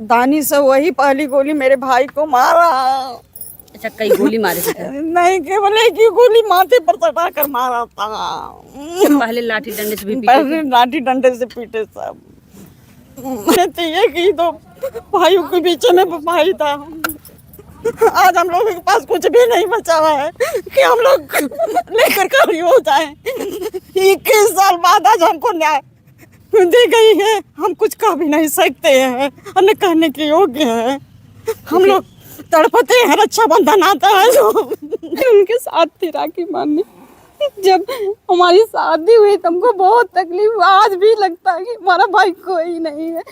दानी से वही पहली गोली मेरे भाई को मारा। अच्छा, कई गोली मारे थे? नहीं, केवल एक ही गोली माथे पर सटा कर मारा था। पहले लाठी डंडे से भी पीटे पहले लाठी डंडे से पीटे सब। तो ये कि दो भाइयों के बीच में भाई था। आज हम लोगों के पास कुछ भी नहीं बचा हुआ है कि हम लोग लेकर खड़ी हो जाए। 21 साल बाद आज हमको न्याय दी गई है। हम कुछ कह भी नहीं सकते हैं, न कहने के योग्य है। हम लोग तड़पते हैं। रक्षाबंधन आता है जो उनके साथ थी राखी बांधने। जब हमारी शादी हुई तो हमको बहुत तकलीफ, आज भी लगता है कि हमारा भाई कोई नहीं है।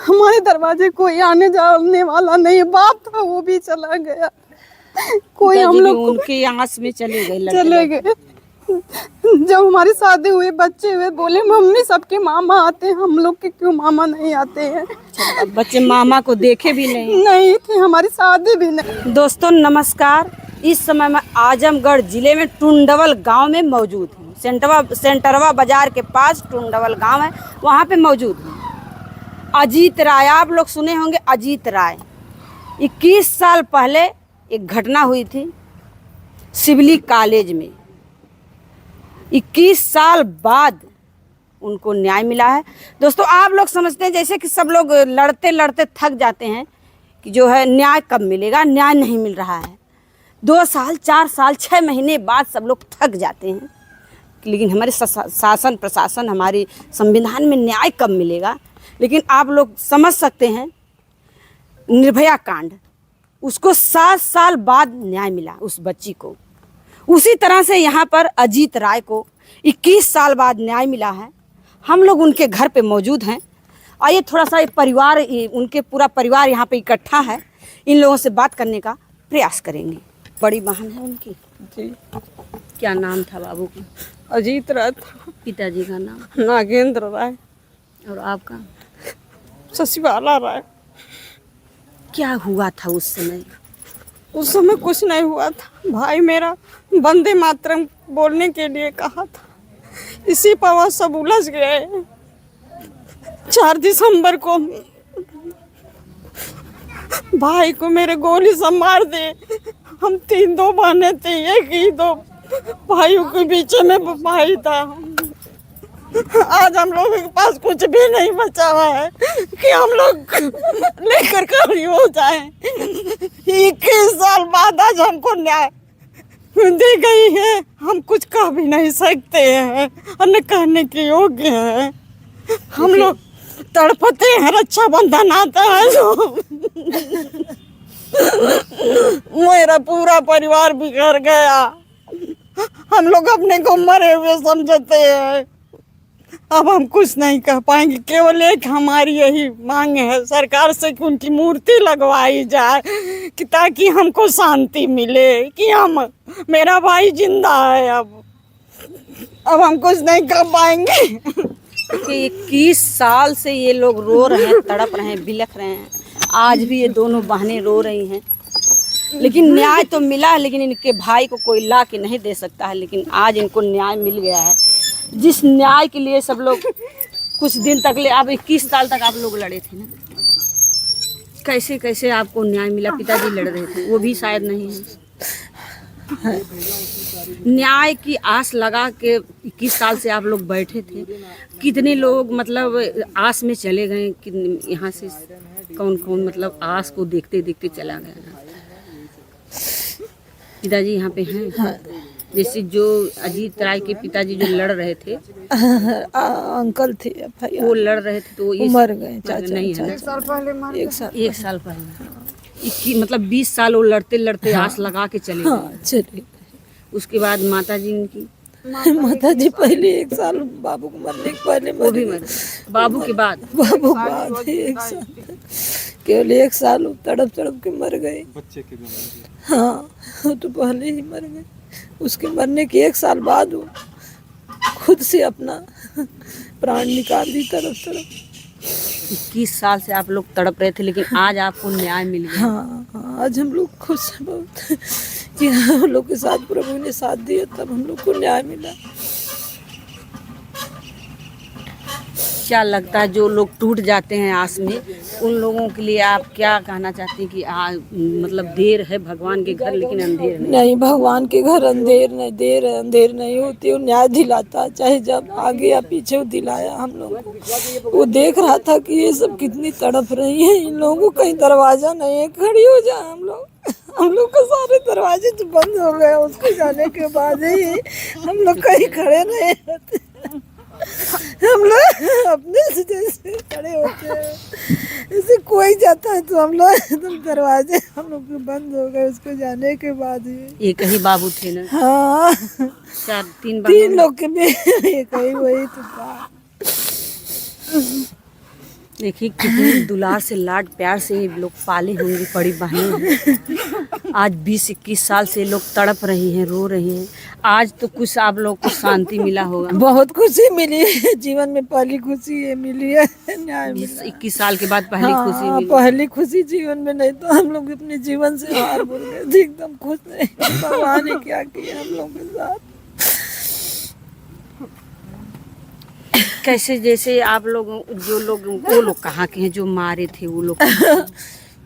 हमारे दरवाजे कोई आने जाने वाला नहीं है। बाप था वो भी चला गया। कोई हम लोग उनके आस में चले गए। जब हमारी शादी हुई, बच्चे हुए, बोले मम्मी सबके मामा आते हैं, हम लोग के क्यों मामा नहीं आते हैं? बच्चे मामा को देखे भी नहीं थे, हमारी शादी भी नहीं। दोस्तों नमस्कार, इस समय मैं आजमगढ़ जिले में टुंडवल गांव में मौजूद हूँ। सेंटरवा बाजार के पास टुंडवल गांव है, वहाँ पे मौजूद हूँ। अजीत राय, आप लोग सुने होंगे अजीत राय। 21 साल पहले एक घटना हुई थी सिवली कॉलेज में। 21 साल बाद उनको न्याय मिला है। दोस्तों आप लोग समझते हैं जैसे कि सब लोग लड़ते लड़ते थक जाते हैं कि जो है न्याय कब मिलेगा, न्याय नहीं मिल रहा है। 2 साल 4 साल 6 महीने बाद सब लोग थक जाते हैं, लेकिन हमारे शासन प्रशासन, हमारे संविधान में न्याय कब मिलेगा। लेकिन आप लोग समझ सकते हैं निर्भया कांड, उसको 7 साल बाद न्याय मिला उस बच्ची को। उसी तरह से यहाँ पर अजीत राय को 21 साल बाद न्याय मिला है। हम लोग उनके घर पे मौजूद हैं। आइए थोड़ा सा परिवार, उनके पूरा परिवार यहाँ पे इकट्ठा है, इन लोगों से बात करने का प्रयास करेंगे। बड़ी बहन है उनकी जी। क्या नाम था बाबू का? अजीत राय था। पिताजी का नाम? नागेंद्र राय। और आपका? शशिबाला राय। क्या हुआ था उस समय? उस समय कुछ नहीं हुआ था। भाई मेरा वंदे मातरम बोलने के लिए कहा था, इसी पर वह सब उलझ गए। 4 दिसंबर को भाई को मेरे गोली से मार दे। हम 2 बहनें थे, एक ही 2 भाइयों के बीच में भाई था। आज हम लोगों के पास कुछ भी नहीं बचा हुआ है कि हम लोग लेकर खड़ी हो जाए। 21 साल बाद आज हमको न्याय दी गई है। हम कुछ कह भी नहीं सकते हैं, न कहने के योग्य है। हम लोग तड़पते हैं। रक्षाबंधन आता है जो मेरा पूरा परिवार बिखर गया। हम लोग अपने को मरे हुए समझते हैं। अब हम कुछ नहीं कह पाएंगे। केवल एक हमारी यही मांग है सरकार से कि उनकी मूर्ति लगवाई जाए, कि ताकि हमको शांति मिले कि मेरा भाई जिंदा है। अब हम कुछ नहीं कर पाएंगे। 21 साल से ये लोग रो रहे हैं, तड़प रहे हैं, बिलख रहे हैं। आज भी ये दोनों बहनें रो रही हैं, लेकिन न्याय तो मिला है, लेकिन इनके भाई को कोई ला के नहीं दे सकता है। लेकिन आज इनको न्याय मिल गया है, जिस न्याय के लिए सब लोग कुछ दिन तक ले, आप 21 साल तक आप लोग लड़े थे ना, कैसे कैसे आपको न्याय मिला? पिताजी लड़ रहे थे, वो भी शायद नहीं है। न्याय की आस लगा के 21 साल से आप लोग बैठे थे। कितने लोग मतलब आस में चले गए कि यहाँ से कौन कौन मतलब आस को देखते देखते चला गया? पिताजी यहाँ पे हैं? हाँ। जैसे जो अजीत राय के पिताजी जो लड़ रहे थे, अंकल थे, वो लड़ रहे थे तो ये मर गए। नहीं है, 1 साल पहले 1 साल पहले। मतलब 20 साल वो लड़ते लड़ते आस लगा के चले गए। चले। उसके बाद माता जी उनकी, माता जी पहले 1 साल बाबू को मरने के पहले वो भी मर। बाबू के बाद? बाबू बाद 1 साल, केवल 1 साल तड़प तड़प के मर गए। बच्चे के हाँ, वो तो पहले ही मर गए। उसके मरने के 1 साल बाद वो खुद से अपना प्राण निकाल दी तड़प तड़प। 21 साल से आप लोग तड़प रहे थे, लेकिन आज आपको न्याय मिल गया। हाँ, आज हम लोग खुश हैं बहुत कि हम लोग के साथ प्रभु ने साथ दिया, तब हम लोग को न्याय मिला। क्या लगता है जो लोग टूट जाते हैं आस में, उन लोगों के लिए आप क्या कहना चाहती हैं कि मतलब देर है भगवान के घर लेकिन अंधेर नहीं? नहीं, भगवान के घर अंधेर नहीं होती। वो न्याय दिलाता, चाहे जब आगे या पीछे वो दिलाया हम लोग को। वो देख रहा था कि ये सब कितनी तड़प रही है, इन लोगों को कहीं दरवाजा नहीं है, खड़ी हो जाए हम लोग का सारे दरवाजे तो बंद हो गए। उसको जाने के बाद ही हम लोग कहीं खड़े नहीं होते। हम लोग अपने से जैसे खड़े होते हैं, जैसे कोई जाता है तो हम लोग एकदम दरवाजे हम लोग के बंद हो गए उसको जाने के बाद ही। एक ही बाबू थे ना? हाँ, तीन लोग के भी एक ही वही तो था। देखिए कितनी दुलार से लाड प्यार से ये लोग पाले होंगे, बड़ी बहनें। आज 20-21 साल से लोग तड़प रही हैं, रो रही हैं। आज तो कुछ आप लोग को शांति मिला होगा। बहुत खुशी मिली है, जीवन में पहली खुशी ये मिली है, न्याय मिला। 20-21 साल के बाद पहली खुशी मिली। पहली खुशी जीवन में, नहीं तो हम लोग अपने जीवन से हार बोल गए थे, एकदम खुश नहीं। भगवान ने क्या किया हम लोग के साथ। कैसे जैसे आप लोग जो लोग वो लोग कहाँ के हैं जो मारे थे वो लोग?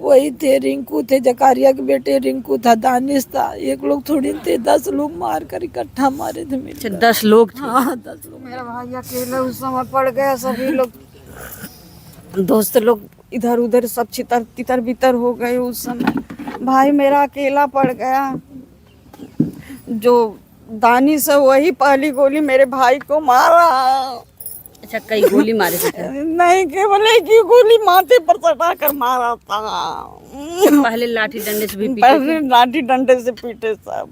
वही थे, रिंकू थे, जकारिया के बेटे रिंकू था, दानिश था। एक लोग थोड़ी थे, 10 लोग मार कर इकट्ठा मारे थे मिलकर। 10 लोग थे? हाँ, 10 लोग। मेरा भाई अकेला उस समय पड़ गया, सभी लोग दोस्त लोग इधर उधर सब तितर बितर हो गए उस समय। भाई मेरा अकेला पड़ गया। जो दानिश है वही पहली गोली मेरे भाई को मारा। अच्छा, कई गोली मारे थे? नहीं, केवल एक ही गोली माथे पर सटा कर मारा था। पहले लाठी डंडे से भी पीटे? पहले लाठी डंडे से पीटे सब।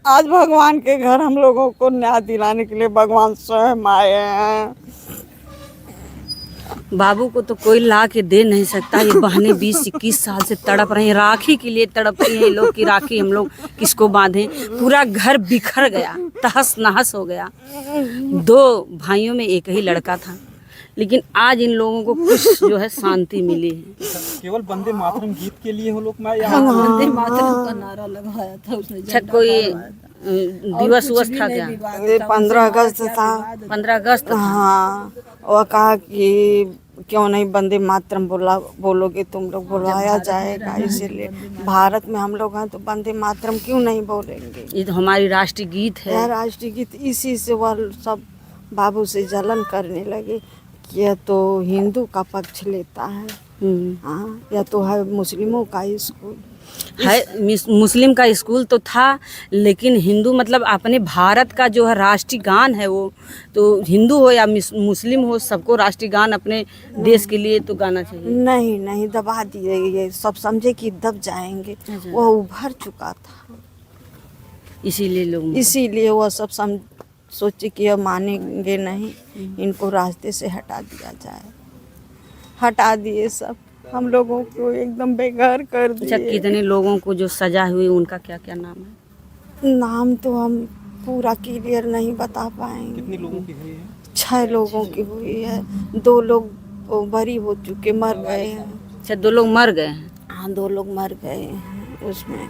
आज भगवान के घर हम लोगों को न्याय दिलाने के लिए भगवान स्वयं आए हैं। बाबू को तो कोई ला के दे नहीं सकता। ये बहनें 20-21 साल से तड़प रही हैं, राखी के लिए तड़पती हैं लोग कि राखी हम लोग किसको बांधें। पूरा घर बिखर गया, तहस नहस हो गया। 2 भाइयों में एक ही लड़का था, लेकिन आज इन लोगों को कुछ जो है शांति मिली है। केवल वंदे मातरम गीत के लिए वो लोग वंदे मातरम का नारा लगाया था उसने। अच्छा, कोई दिवस उवस था क्या? 15 अगस्त था। 15 अगस्त? हाँ, वो कहा कि क्यों नहीं वंदे मातरम बोलोगे तुम लोग, बुलाया जाएगा। इसीलिए भारत में हम लोग हैं तो वंदे मातरम क्यों नहीं बोलेंगे। ये तो हमारी राष्ट्रीय गीत है। राष्ट्रीय गीत। इसी से वह सब बाबू से जलन करने लगे कि यह तो हिंदू का पक्ष लेता है। हाँ, या तो है मुस्लिमों का स्कूल है। मुस्लिम का स्कूल तो था, लेकिन हिंदू मतलब अपने भारत का जो है राष्ट्रीय गान है वो तो हिंदू हो या मुस्लिम हो, सबको राष्ट्रीय गान अपने देश के लिए तो गाना चाहिए। नहीं दबा दिए, ये सब समझे कि दब जाएंगे। वो उभर चुका था, इसीलिए वो सब सोचे कि अब मानेंगे नहीं, इनको रास्ते से हटा दिया जाए। हटा दिए सब, हम लोगों को एकदम बेघर कर दिए। अच्छा, कितने लोगों को जो सजा हुई उनका क्या क्या नाम है? नाम तो हम पूरा क्लियर नहीं बता पाएंगे। कितने लोगों की हुई है? 6 लोगों की हुई है। 2 लोग बरी हो चुके, मर गए हैं। अच्छा, 2 लोग मर गए हैं? हाँ, 2 लोग मर गए हैं उसमें।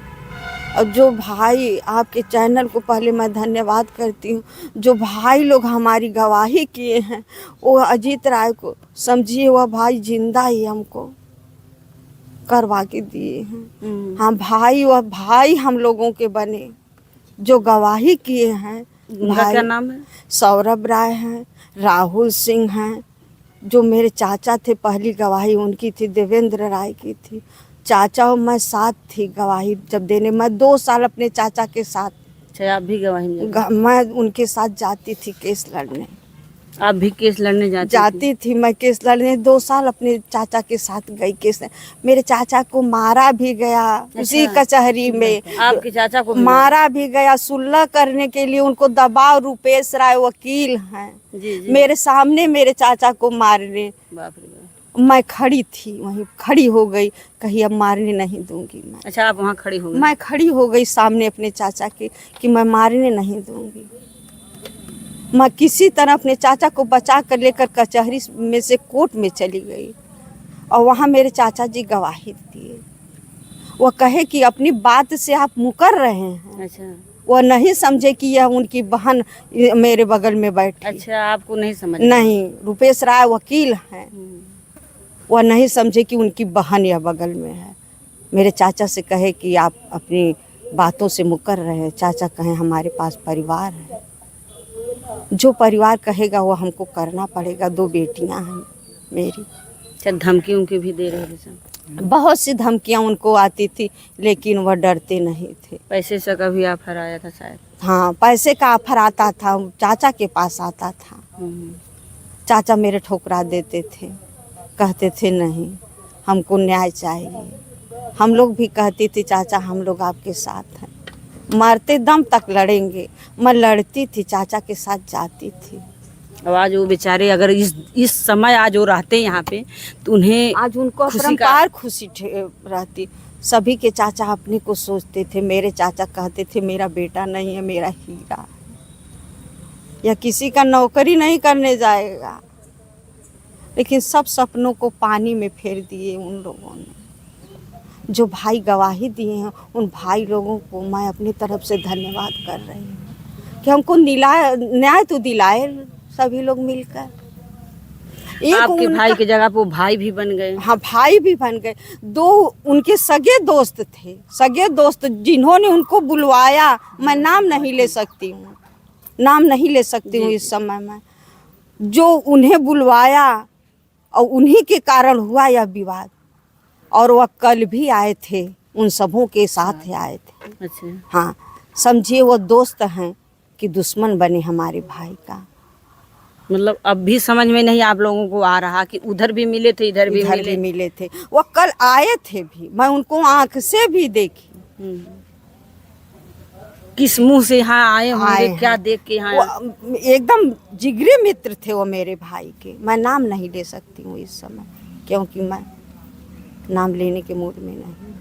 और जो भाई, आपके चैनल को पहले मैं धन्यवाद करती हूँ, जो भाई लोग हमारी गवाही किए हैं, वो अजीत राय को समझिए, वह भाई जिंदा ही हमको करवा के दिए हैं। हाँ भाई, वह भाई हम लोगों के बने जो गवाही किए हैं। उनका क्या नाम है? सौरभ राय हैं, राहुल सिंह हैं, जो मेरे चाचा थे, पहली गवाही उनकी थी, देवेंद्र राय की थी। चाचा और मैं साथ थी गवाही जब देने। मैं 2 साल अपने चाचा के साथ। अच्छा, आप भी गवाही में? मैं उनके साथ जाती थी केस लड़ने। आप भी केस लड़ने जाती थी? मैं केस लड़ने 2 साल अपने चाचा के साथ गई केस। मेरे चाचा को मारा भी गया। अच्छा, उसी कचहरी में आपके चाचा को मारा भी गया। सुलह करने के लिए उनको दबाव, रूपेश राय वकील हैं, मेरे सामने मेरे चाचा को मारने। बाप रे बाप। मैं खड़ी थी, वहीं खड़ी हो गई, कहीं अब मारने नहीं दूंगी मैं। अच्छा, आप वहाँ खड़ी हो गई? मैं खड़ी हो गई सामने अपने चाचा के कि मैं मारने नहीं दूंगी। मैं किसी तरह अपने चाचा को बचा कर लेकर कचहरी में से कोर्ट में चली गई और वहाँ मेरे चाचा जी गवाही दिए। वो कहे कि अपनी बात से आप मुकर रहे हैं। अच्छा। वो नहीं समझे कि यह उनकी बहन मेरे बगल में बैठी। अच्छा, आपको नहीं समझ? नहीं, रुपेश राय वकील हैं, वह नहीं समझे कि उनकी बहन यह बगल में है। मेरे चाचा से कहे कि आप अपनी बातों से मुकर रहे हैं। चाचा कहें हमारे पास परिवार है, जो परिवार कहेगा वो हमको करना पड़ेगा। 2 बेटियां हैं मेरी। अच्छा, धमकी उनकी भी दे रहे थे? बहुत सी धमकियां उनको आती थी, लेकिन वह डरते नहीं थे। पैसे से कभी ऑफर आया था शायद? हाँ, पैसे का ऑफर आता था, चाचा के पास आता था। चाचा मेरे ठुकरा देते थे, कहते थे नहीं हमको न्याय चाहिए। हम लोग भी कहते थे चाचा हम लोग आपके साथ हैं, मरते दम तक लड़ेंगे। मैं लड़ती थी, चाचा के साथ जाती थी। अब आज वो बेचारे अगर इस समय आज वो रहते यहाँ पे तो उन्हें आज उनको अपरंपार खुशी रहती। सभी के चाचा अपने को सोचते थे। मेरे चाचा कहते थे मेरा बेटा नहीं है, मेरा हीरा, या किसी का नौकरी नहीं करने जाएगा। लेकिन सब सपनों को पानी में फेर दिए उन लोगों ने। जो भाई गवाही दिए हैं उन भाई लोगों को मैं अपनी तरफ से धन्यवाद कर रही हूँ कि हमको न्याय तो दिलाए सभी लोग मिलकर। एक आपके भाई की जगह पे वो भाई भी बन गए। हाँ, भाई भी बन गए। 2 उनके सगे दोस्त थे, सगे दोस्त जिन्होंने उनको बुलवाया। मैं नाम नहीं ले सकती हूँ, नाम नहीं ले सकती हूँ इस समय में। जो उन्हें बुलवाया और उन्हीं के कारण हुआ यह विवाद। और वह कल भी आए थे, उन सबों के साथ आए थे। अच्छा, हाँ, समझिए वो दोस्त हैं कि दुश्मन बने हमारे भाई का। मतलब अब भी समझ में नहीं आप लोगों को आ रहा कि उधर भी मिले थे इधर भी मिले थे। वो कल आए थे भी, मैं उनको आंख से भी देखी। किस मुंह से यहाँ आए होंगे, क्या देख के यहाँ? एकदम जिगरी मित्र थे वो मेरे भाई के। मैं नाम नहीं ले सकती हूँ इस समय, क्योंकि मैं नाम लेने के मूड में नहीं हूँ।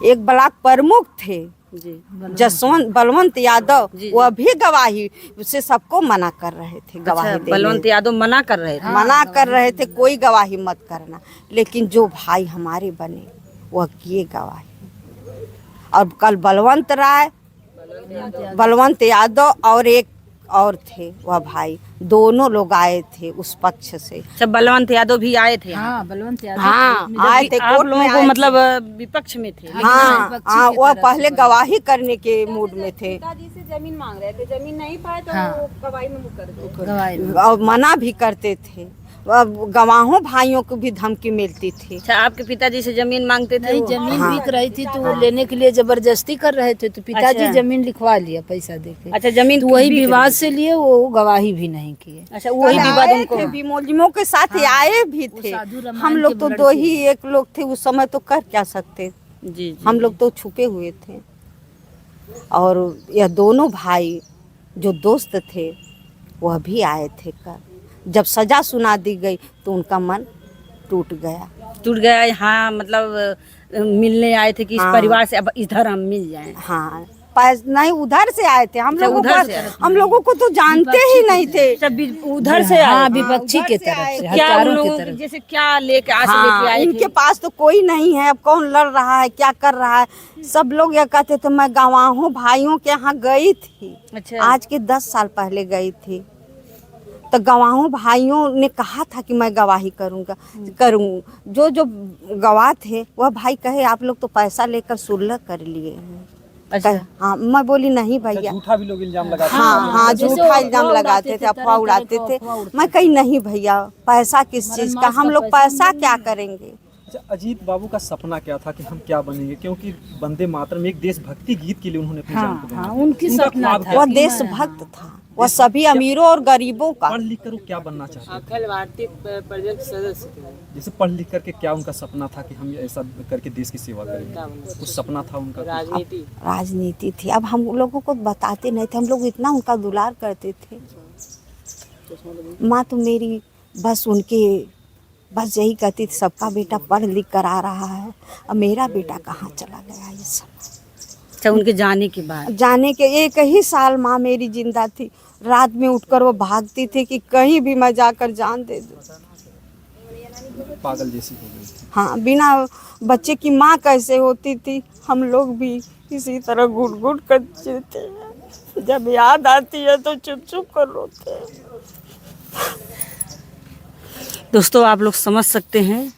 एक ब्लॉक प्रमुख थे बलवंत यादव, वह भी गवाही से सबको मना कर रहे थे। गवाही अच्छा, बलवंत यादव मना कर रहे थे? मना कर रहे थे, कोई गवाही मत करना। लेकिन जो भाई हमारे बने वह किए गवाही। और कल बलवंत यादव और एक और थे वह भाई, दोनों लोग आए थे उस पक्ष से। सब बलवंत यादव भी आए थे? हाँ, बलवंत यादव आए थे। आप लोगों को मतलब विपक्ष में थे? हाँ, वह पहले गवाही करने के मूड में थे। पिताजी से जमीन मांग रहे थे, जमीन नहीं पाए तो वो गवाही में मुकर गए। और मना भी करते थे। गवाहों भाइयों को भी धमकी मिलती थी। अच्छा, आपके पिताजी से जमीन मांगते थे? नहीं, जमीन बिक रही थी तो वो लेने के लिए जबरदस्ती कर रहे थे, तो पिताजी जमीन लिखवा लिया पैसा देके। अच्छा, जमीन तो वही विवाद से लिए वो गवाही भी नहीं किए। अच्छा, वही विवाद उनको भी मुलजिमों के साथ आए भी थे। हम लोग तो 2 ही एक लोग थे उस समय, तो कर क्या सकते। जी, हम लोग तो छुपे हुए थे। और यह दोनों भाई जो दोस्त थे वह भी आए थे। कर जब सजा सुना दी गई तो उनका मन टूट गया। हाँ, मतलब मिलने आए थे कि इस परिवार से अब इधर हम मिल जाएं। हाँ, नहीं उधर से आए थे। हम लोगों को तो जानते ही नहीं थे। सब उधर से हाँ, विपक्षी के तरफ से, क्या उन लोगों के जैसे क्या लेके लेके आए? इनके पास तो कोई नहीं है, अब कौन लड़ रहा है, क्या कर रहा है। सब लोग ये कहते थे। मैं गवाहों भाइयों के यहाँ गई थी। अच्छा, आज के 10 साल पहले गई थी। तो गवाहों भाइयों ने कहा था कि मैं गवाही करूँ। जो गवाह थे वह भाई कहे आप लोग तो पैसा लेकर सुलह कर लिए हैं। अच्छा, हाँ, मैं बोली नहीं भैया। झूठा भी लोग इल्जाम लगाते थे। हाँ, झूठा इल्जाम लगाते थे, अफवाह उड़ाते थे। मैं कही नहीं भैया, पैसा किस चीज़ का, हम लोग पैसा क्या करेंगे। अच्छा, अजीत बाबू का सपना क्या था कि हम क्या बनेंगे? क्योंकि वंदे मातरम एक देशभक्ति गीत के लिए उन्होंने अपनी जान को गंवाया। उनकी सपना था। वह देशभक्त था। वह सभी अमीरों और गरीबों का। पढ़ लिख कर वो क्या बनना चाहते थे? अखिल भारतीय परिषद सदस्य थे। जैसे पढ़ लिख करके क्या उनका सपना था कि हम ऐसा करके देश की सेवा करेंगे? कुछ सपना था उनका? राजनीति थी। अब हम लोगों को बताते नहीं थे। हम लोग इतना उनका दुलार करते थे। माँ तो मेरी बस यही कहती थी सबका बेटा पढ़ लिख कर आ रहा है, अब मेरा बेटा कहाँ चला गया ये सब। अच्छा, उनके जाने के 1 ही साल माँ मेरी जिंदा थी। रात में उठकर वो भागती थी कि कहीं भी मैं जाकर जान दे दूँ। पागल जैसी हो गई थी। हाँ, बिना बच्चे की माँ कैसे होती थी हम लोग भी इसी तरह घुट घुट कर जीते हैं। जब याद आती है तो चुप चुप कर रोते हैं। दोस्तों आप लोग समझ सकते हैं,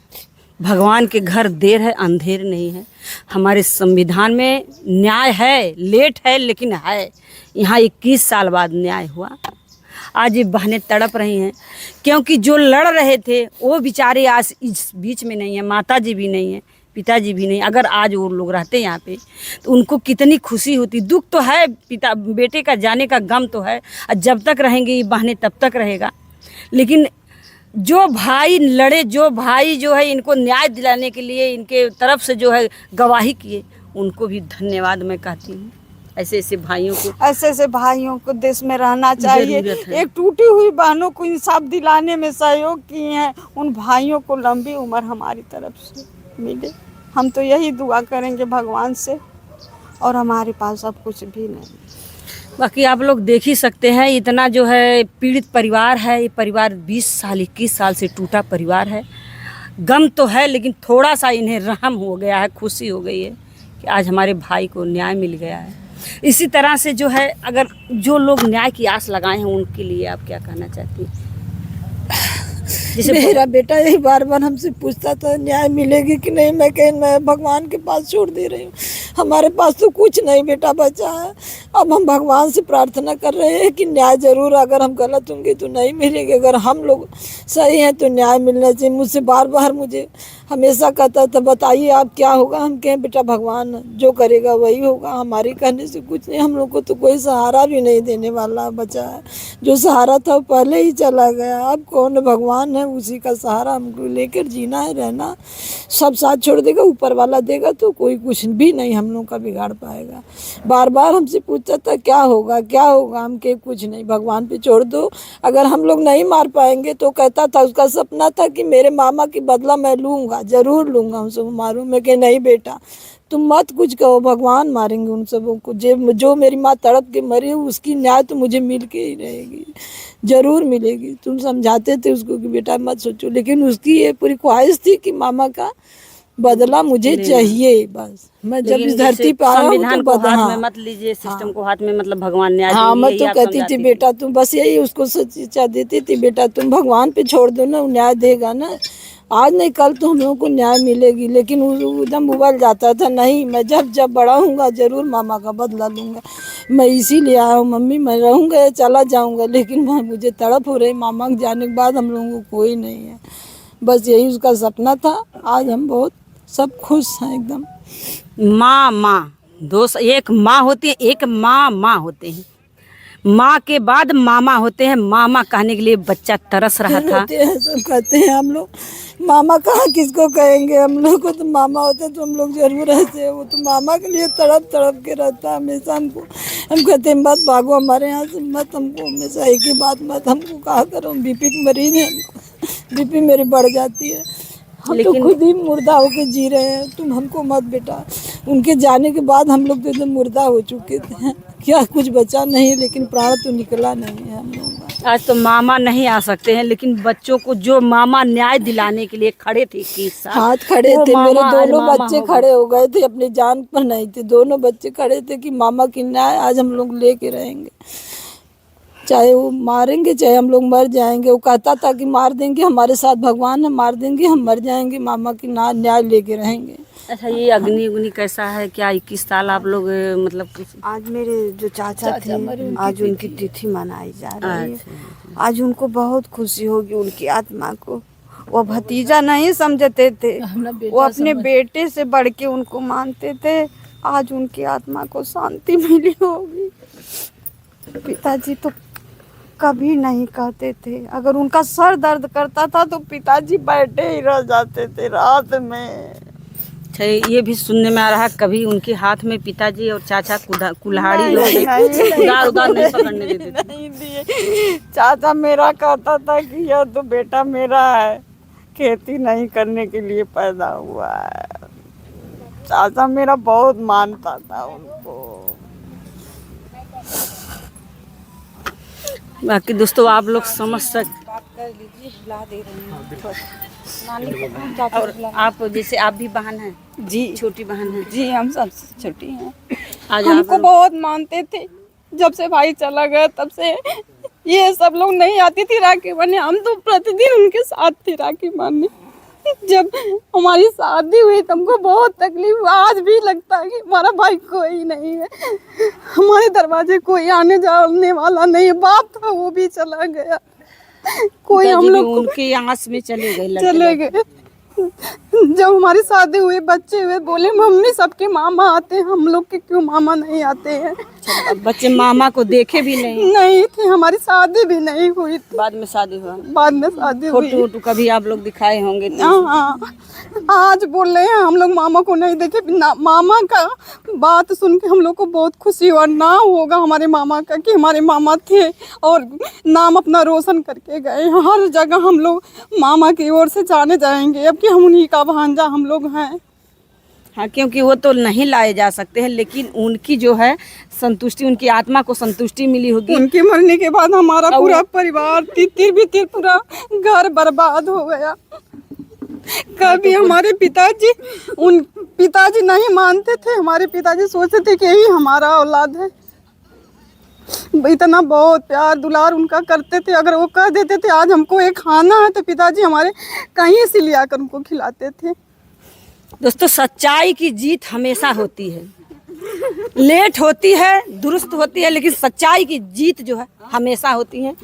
भगवान के घर देर है अंधेर नहीं है। हमारे संविधान में न्याय है, लेट है लेकिन है। यहाँ 21 साल बाद न्याय हुआ। आज ये बहनें तड़प रही हैं क्योंकि जो लड़ रहे थे वो बेचारे आज इस बीच में नहीं है। माता जी भी नहीं है, पिताजी भी नहीं। अगर आज वो लोग रहते यहाँ पे तो उनको कितनी खुशी होती। दुख तो है, पिता बेटे का जाने का गम तो है, और जब तक रहेंगे ये बहनें तब तक रहेगा। लेकिन जो भाई लड़े, जो भाई जो है इनको न्याय दिलाने के लिए इनके तरफ से जो है गवाही किए, उनको भी धन्यवाद मैं कहती हूँ। ऐसे ऐसे भाइयों को, ऐसे भाइयों को देश में रहना चाहिए। जरूरत है। एक टूटी हुई बहनों को इंसाफ दिलाने में सहयोग किए हैं, उन भाइयों को लंबी उम्र हमारी तरफ से मिले। हम तो यही दुआ करेंगे भगवान से, और हमारे पास अब कुछ भी नहीं। बाकी आप लोग देख ही सकते हैं, इतना जो है पीड़ित परिवार है। ये परिवार 20 साल 21 साल से टूटा परिवार है। गम तो है लेकिन थोड़ा सा इन्हें रहम हो गया है, खुशी हो गई है कि आज हमारे भाई को न्याय मिल गया है। इसी तरह से जो है, अगर जो लोग न्याय की आस लगाए हैं उनके लिए आप क्या कहना चाहती हैं? जैसे मेरा बेटा यही बार बार हमसे पूछता था न्याय मिलेगी कि नहीं। मैं कहीं मैं भगवान के पास छोड़ दे रही हूँ। हमारे पास तो कुछ नहीं बेटा बचा है। अब हम भगवान से प्रार्थना कर रहे हैं कि न्याय जरूर, अगर हम गलत होंगे तो नहीं मिलेंगे, अगर हम लोग सही हैं तो न्याय मिलना चाहिए। मुझसे बार बार मुझे हमेशा कहता था बताइए आप क्या होगा। हम कहें बेटा भगवान जो करेगा वही होगा, हमारे कहने से कुछ नहीं। हम लोग को तो कोई सहारा भी नहीं देने वाला बचा है। जो सहारा था वो पहले ही चला गया। अब कौन? भगवान है, उसी का सहारा हमको लेकर जीना है, रहना। सब साथ छोड़ देगा, ऊपर वाला देगा तो कोई कुछ भी नहीं हम लोग का बिगाड़ पाएगा। बार बार हमसे पूछता था क्या होगा क्या होगा। हम कहे कुछ नहीं, भगवान पे छोड़ दो। अगर हम लोग नहीं मार पाएंगे तो कहता था, उसका सपना था कि मेरे मामा की बदला मैं लूँगा, जरूर लूँगा, उन सबको मारूँ। मैं कहे नहीं बेटा तुम मत कुछ कहो, भगवान मारेंगे उन सबों को। जो मेरी माँ तड़प के मरी उसकी न्याय तो मुझे मिल के ही रहेगी, जरूर मिलेगी। तुम समझाते थे उसको कि बेटा मत सोचो, लेकिन उसकी ये पूरी ख्वाहिश थी कि मामा का बदला मुझे चाहिए। बस मैं जब इस धरती पे आया हूँ संविधान तो को हाथ में मत लीजिए, सिस्टम को हाथ में, मतलब भगवान न्याय हाँ देंगे, मैं यही तो आप कहती समझाती थी थी। बेटा तुम बस यही उसको शिक्षा देती थी, बेटा तुम भगवान पे छोड़ दो ना, वो न्याय देगा ना। आज नहीं कल तो हम लोगों को न्याय मिलेगी। लेकिन वो एकदम उबल जाता था, नहीं मैं जब जब बड़ा हूँगा जरूर मामा का बदला लूँगा। मैं इसीलिए आया हूँ मम्मी, मैं रहूँगा या चला जाऊँगा, लेकिन मुझे तड़प हो रही। मामा के जाने के बाद हम लोगों को कोई नहीं है। बस यही उसका सपना था। आज हम बहुत सब खुश हैं एकदम। माँ दोस्त, एक माँ होती है, एक माँ होते हैं। माँ के बाद मामा होते हैं। मामा कहने के लिए बच्चा तरस रहा था। होते हैं, सब कहते हैं हम लोग मामा कहाँ किसको कहेंगे। हम लोग को तो मामा होते तो हम लोग जरूर रहते हैं। वो तो मामा के लिए तड़प तड़प के रहता है हमेशा हमको। हम कहते हैं मत भागो हमारे यहाँ से, मत हमको हमेशा एक ही बात, मत हमको कहा करो। बीपी की मरीज है, बीपी मेरी बढ़ जाती है। हम तो खुद ही मुर्दा होके जी रहे हैं, तुम हमको मत बेटा। उनके जाने के बाद हम लोग तो एकदम मुर्दा हो चुके थे, क्या कुछ बचा नहीं, लेकिन प्राण तो निकला नहीं है हम लोगों का। आज तो मामा नहीं आ सकते हैं, लेकिन बच्चों को जो मामा न्याय दिलाने के लिए खड़े थे 21 साल, हाथ खड़े थे। मेरे दोनों बच्चे खड़े हो गए थे, अपनी जान पर नहीं थे। दोनों बच्चे खड़े थे कि मामा की न्याय आज हम लोग लेके रहेंगे, चाहे वो मारेंगे चाहे हम लोग मर जाएंगे। वो कहता था कि मार देंगे, हमारे साथ भगवान है, मार देंगे हम मर जाएंगे, मामा की न्याय लेके रहेंगे। अच्छा ये अग्नि उग्नि कैसा है क्या? 21 साल आप लोग मतलब आज मेरे जो चाचा थे आज उनकी तिथि मनाई जा रही है। आज उनको बहुत खुशी होगी, उनकी आत्मा को। वो भतीजा नहीं समझते थे, वो अपने बेटे से बढ़ के उनको मानते थे। आज उनकी आत्मा को शांति मिली होगी। पिताजी तो कभी नहीं कहते थे, अगर उनका सर दर्द करता था तो पिताजी बैठे ही रह जाते थे रात में। ये भी सुनने में आ रहा है कभी उनके हाथ में पिताजी और चाचा कुल्हाड़ी उदार नहीं पकड़ने देते थे। नहीं दिए। चाचा मेरा कहता था कि यह तो बेटा मेरा है, खेती नहीं करने के लिए पैदा हुआ है। चाचा मेरा बहुत मानता था उनको। बाकी दोस्तों आप लोग समझ और आप जैसे आप भी बहन हैं जी छोटी बहन है जी, हम सबसे छोटी हैं। हमको बहुत मानते थे। जब से भाई चला गया तब से ये सब लोग नहीं आती थी राखी बांधने, हम तो प्रतिदिन उनके साथ थे राखी बांधने। जब हमारी शादी हुई तो हमको बहुत तकलीफ हुआ। आज भी लगता है कि हमारा भाई कोई नहीं है, हमारे दरवाजे कोई आने जाने वाला नहीं है। बाप था वो भी चला गया, कोई हम लोग उनकी आस में चले गए। जब हमारी शादी हुई, बच्चे हुए, बोले मम्मी सबके मामा आते हैं, हम लोग के क्यों मामा नहीं आते हैं। बच्चे मामा को देखे भी नहीं थे, हमारी शादी भी नहीं हुई थी। बाद में शादी हुआ, बाद में शादी हुई। फोटो कभी आप लोग दिखाए होंगे तो। हाँ, आज बोल रहे हैं हम लोग मामा को नहीं देखे। मामा का बात सुन के हम लोग को बहुत खुशी हुआ। ना होगा हमारे मामा का कि हमारे मामा थे और नाम अपना रोशन करके गए। हर जगह हम लोग मामा की ओर से जाने जाएंगे, अब कि हम उन्हीं का भांजा हम लोग हैं। हाँ, क्योंकि वो तो नहीं लाए जा सकते हैं, लेकिन उनकी जो है संतुष्टि, उनकी आत्मा को संतुष्टि मिली होगी। उनके मरने के बाद हमारा पूरा परिवार तितर बितर पूरा घर बर्बाद हो गया। कभी हमारे पिताजी नहीं मानते थे। हमारे पिताजी सोचते थे कि यही हमारा औलाद है। इतना बहुत प्यार दुलार उनका करते थे। अगर वो कह देते थे आज हमको एक खाना है तो पिताजी हमारे कहीं से ले आकर उनको खिलाते थे। दोस्तों, सच्चाई की जीत हमेशा होती है, लेट होती है, दुरुस्त होती है, लेकिन सच्चाई की जीत जो है हमेशा होती है।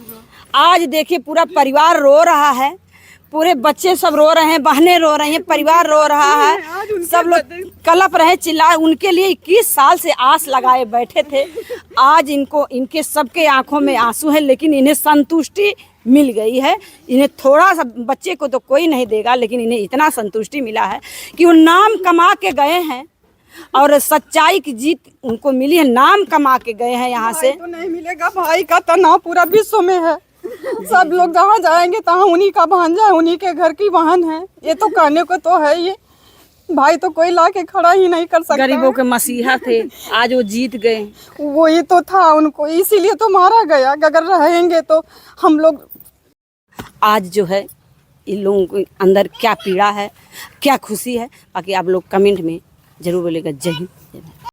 आज देखिए पूरा परिवार रो रहा है, पूरे बच्चे सब रो रहे हैं, बहनें रो रही हैं, परिवार रो रहा है, सब लोग कलप रहे, चिल्लाए। उनके लिए 21 साल से आस लगाए बैठे थे। आज इनके सबके आंखों में आंसू है, लेकिन इन्हें संतुष्टि मिल गई है। इन्हें थोड़ा सा, बच्चे को तो कोई नहीं देगा, लेकिन इन्हें इतना संतुष्टि मिला है कि वो नाम कमा के गए हैं और सच्चाई की जीत उनको मिली है। नाम कमा के गए हैं यहाँ से। तो नहीं मिलेगा, भाई का तनाव पूरा विश्व में है। सब लोग जहाँ जाएंगे तहाँ उन्हीं का भांजा है, उन्हीं के घर की बहन है। ये तो कहने को तो है, ये भाई तो कोई ला के खड़ा ही नहीं कर सकता। गरीबों के मसीहा थे, आज वो जीत गए। वही तो था उनको, इसीलिए तो मारा गया। अगर रहेंगे तो हम लोग। आज जो है इन लोगों के अंदर क्या पीड़ा है, क्या खुशी है, बाकी आप लोग कमेंट में जरूर बोलेगा। जय हिंद।